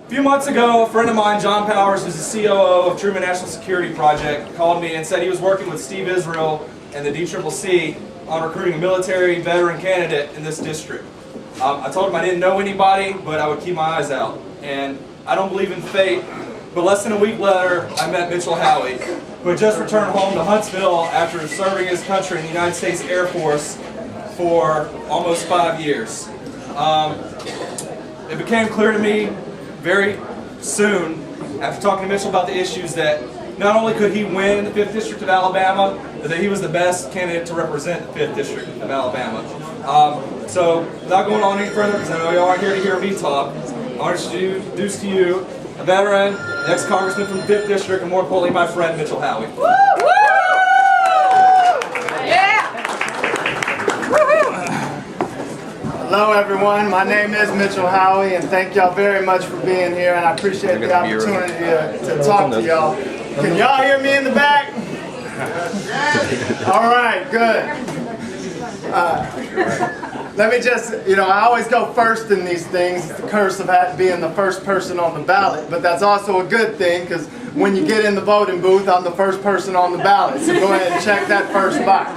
A few months ago, a friend of mine, John Powers, who's the COO of Truman National Security Project, called me and said he was working with Steve Israel and the DCCC on recruiting a military veteran candidate in this district. I told him I didn't know anybody, but I would keep my eyes out. And I don't believe in fate, but less than a week later, I met Mitchell Howie, who had just returned home to Huntsville after serving his country in the United States Air Force for almost 5 years. It became clear to me very soon, after talking to Mitchell about the issues, that not only could he win the 5th District of Alabama, but that he was the best candidate to represent the 5th District of Alabama. So, without going on any further, because I know y'all aren't here to hear me talk, I want to introduce to you a veteran, an ex-congressman from the 5th District, and more importantly, my friend, Mitchell Howie. Woo! Woo! Yeah! Hello everyone, my name is Mitchell Howie, and thank y'all very much for being here, and I appreciate the opportunity to talk to y'all. Can y'all hear me in the back? All right, good. Let me just, I always go first in these things. It's the curse of being the first person on the ballot, but that's also a good thing, because when you get in the voting booth, I'm the first person on the ballot, so go ahead and check that first box.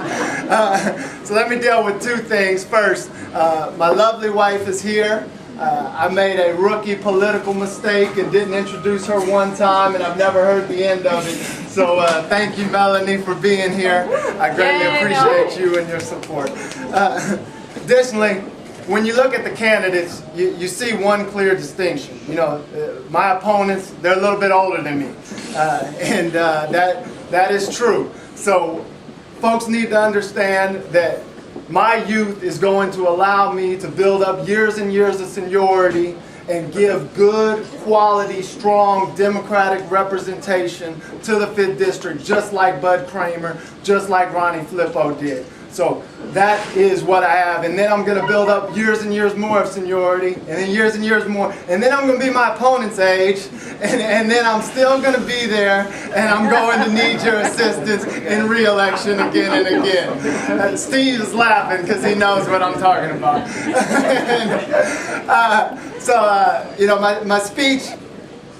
So let me deal with two things. First, my lovely wife is here. I made a rookie political mistake and didn't introduce her one time, and I've never heard the end of it. So thank you, Melanie, for being here. I greatly appreciate you and your support. Additionally, when you look at the candidates, you see one clear distinction. My opponents, they're a little bit older than me, and that is true. So folks need to understand that my youth is going to allow me to build up years and years of seniority and give good, quality, strong Democratic representation to the 5th District, just like Bud Kramer, just like Ronnie Flippo did. So that is what I have, and then I'm going to build up years and years more of seniority, and then years and years more, and then I'm going to be my opponent's age, and then I'm still going to be there, and I'm going to need your assistance in re-election again and again. Steve is laughing because he knows what I'm talking about. My speech,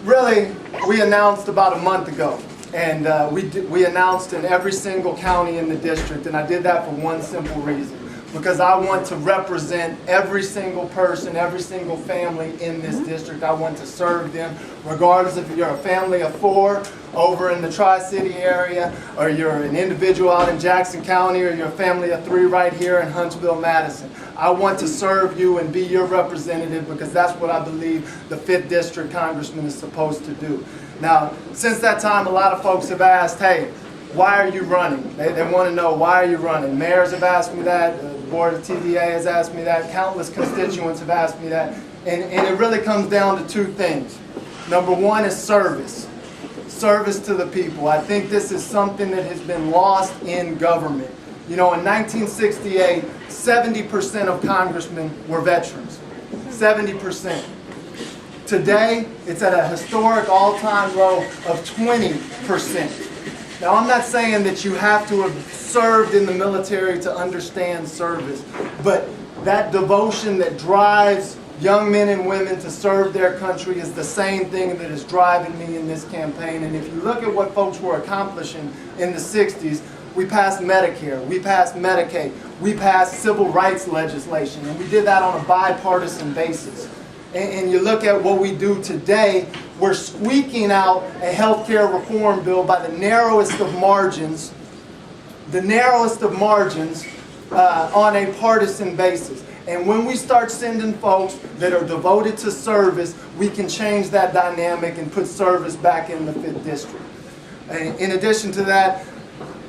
really, we announced about a month ago. And we announced in every single county in the district, and I did that for one simple reason. Because I want to represent every single person, every single family in this district. I want to serve them, regardless if you're a family of 4 over in the Tri-City area, or you're an individual out in Jackson County, or you're a family of 3 right here in Huntsville, Madison. I want to serve you and be your representative, because that's what I believe the 5th District Congressman is supposed to do. Now, since that time, a lot of folks have asked, hey, why are you running? They want to know, why are you running? Mayors have asked me that, the board of TVA has asked me that, countless constituents have asked me that, and it really comes down to 2 things. Number 1 is service. Service to the people. I think this is something that has been lost in government. In 1968, 70% of congressmen were veterans. 70%. Today, it's at a historic all-time low of 20%. Now, I'm not saying that you have to have served in the military to understand service, but that devotion that drives young men and women to serve their country is the same thing that is driving me in this campaign. And if you look at what folks were accomplishing in the 60s, we passed Medicare, we passed Medicaid, we passed civil rights legislation, and we did that on a bipartisan basis. And you look at what we do today, we're squeaking out a health care reform bill by the narrowest of margins, on a partisan basis. And when we start sending folks that are devoted to service, we can change that dynamic and put service back in the 5th District. And in addition to that,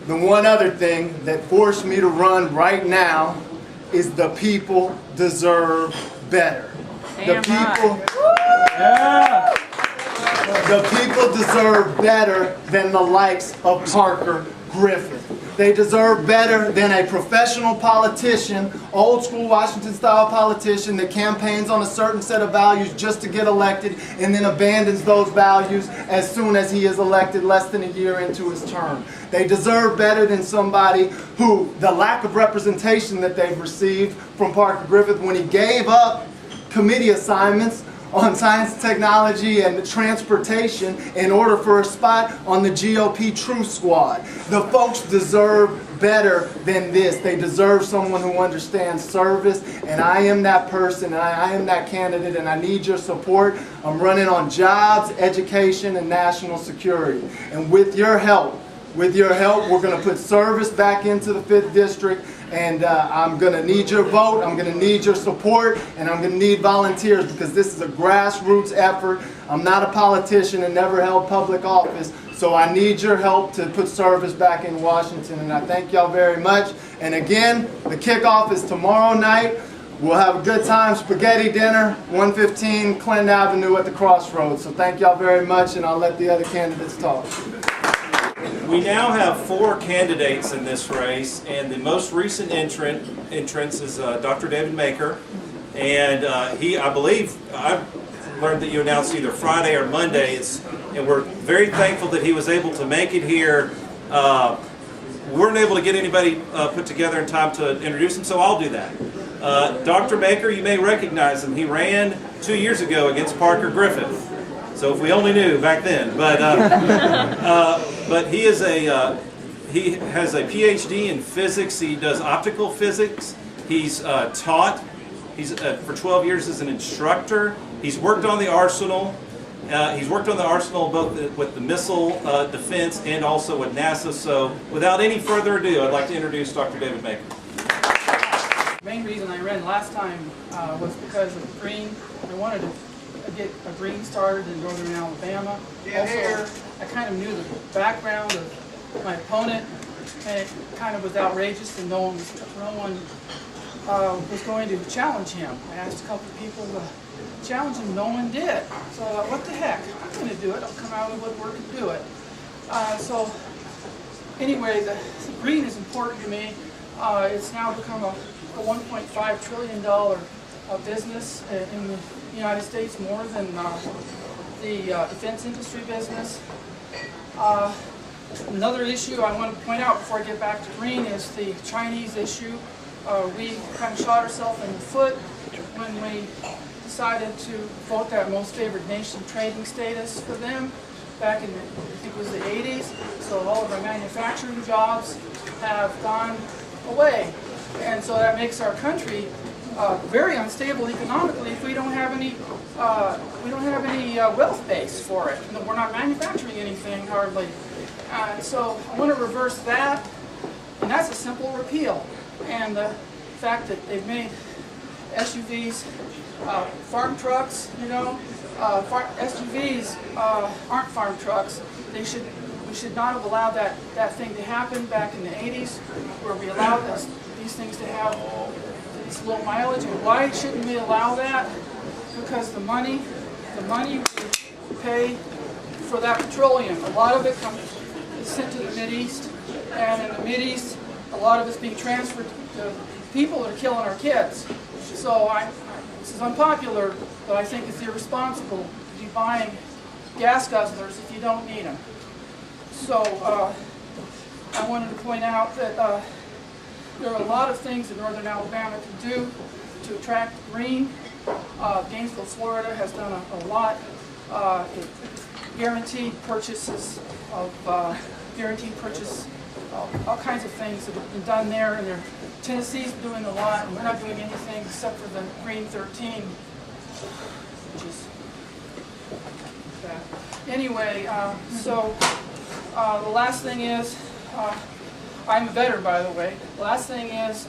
the one other thing that forced me to run right now is the people deserve better. The people deserve better than the likes of Parker Griffith. They deserve better than a professional politician, old school Washington style politician that campaigns on a certain set of values just to get elected and then abandons those values as soon as he is elected less than a year into his term. They deserve better than somebody who, the lack of representation that they've received from Parker Griffith when he gave up committee assignments on science and technology and transportation in order for a spot on the GOP Truth Squad. The folks deserve better than this. They deserve someone who understands service, and I am that person, and I am that candidate, and I need your support. I'm running on jobs, education, and national security. And with your help, we're going to put service back into the 5th District, and I'm going to need your vote, I'm going to need your support, and I'm going to need volunteers, because this is a grassroots effort. I'm not a politician and never held public office, so I need your help to put service back in Washington, and I thank y'all very much. And again, the kickoff is tomorrow night. We'll have a good time, spaghetti dinner, 115 Clinton Avenue at the Crossroads. So thank y'all very much, and I'll let the other candidates talk. We now have 4 candidates in this race, and the most recent entrance is Dr. David Maker, and I believe, I've learned that you announced either Friday or Monday, and we're very thankful that he was able to make it here. We weren't able to get anybody put together in time to introduce him, so I'll do that. Dr. Maker, you may recognize him. He ran 2 years ago against Parker Griffith. So if we only knew back then, but he has a PhD in physics. He does optical physics. He's taught. He's for 12 years as an instructor. He's worked on the arsenal. He's worked on the arsenal both with the missile defense and also with NASA. So without any further ado, I'd like to introduce Dr. David Maker. The main reason I ran last time was because of green. I wanted to get a green started in northern Alabama. Also, I kind of knew the background of my opponent, and it kind of was outrageous, and no one was going to challenge him. I asked a couple of people to challenge him, no one did. So I thought, what the heck, I'm going to do it. I'll come out of the woodwork and do it. So anyway, the green is important to me. It's now become a $1.5 trillion business in the United States, more than the defense industry business. Another issue I want to point out before I get back to green is the Chinese issue. We kind of shot ourselves in the foot when we decided to vote that most favored nation trading status for them back in the, I think it was the 80s. So all of our manufacturing jobs have gone away. And so that makes our country very unstable economically if we don't have any wealth base for it. And we're not manufacturing anything hardly. So I want to reverse that, and that's a simple repeal. And the fact that they've made SUVs, farm trucks, SUVs aren't farm trucks. We should not have allowed that thing to happen back in the 80s, where we allowed these things to have this low mileage. And why shouldn't we allow that? Because the money we pay for that petroleum, a lot of it is sent to the Mideast, and in the Mideast, a lot of it's being transferred to people that are killing our kids. So this is unpopular, but I think it's irresponsible to be buying gas guzzlers if you don't need them. So I wanted to point out that there are a lot of things that northern Alabama can do to attract green. Gainesville, Florida has done a lot. Guaranteed purchases of all kinds of things that have been done there, and Tennessee's doing a lot, and we're not doing anything except for the Green 13, which is bad. Anyway, so the last thing is, I'm a veteran, by the way. The last thing is,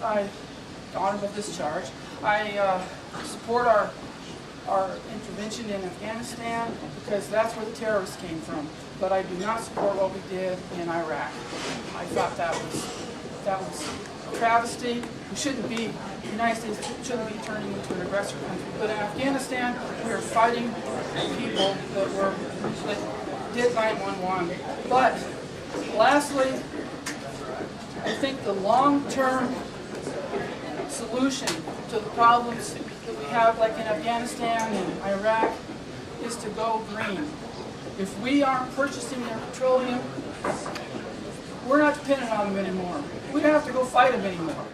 honorable discharge. I support our intervention in Afghanistan because that's where the terrorists came from. But I do not support what we did in Iraq. I thought that was a travesty. The United States shouldn't be turning into an aggressor country. But in Afghanistan, we are fighting people that did 911. But lastly, I think the long-term solution to the problems that we have, like in Afghanistan and Iraq, is to go green. If we aren't purchasing their petroleum, we're not dependent on them anymore. We don't have to go fight them anymore.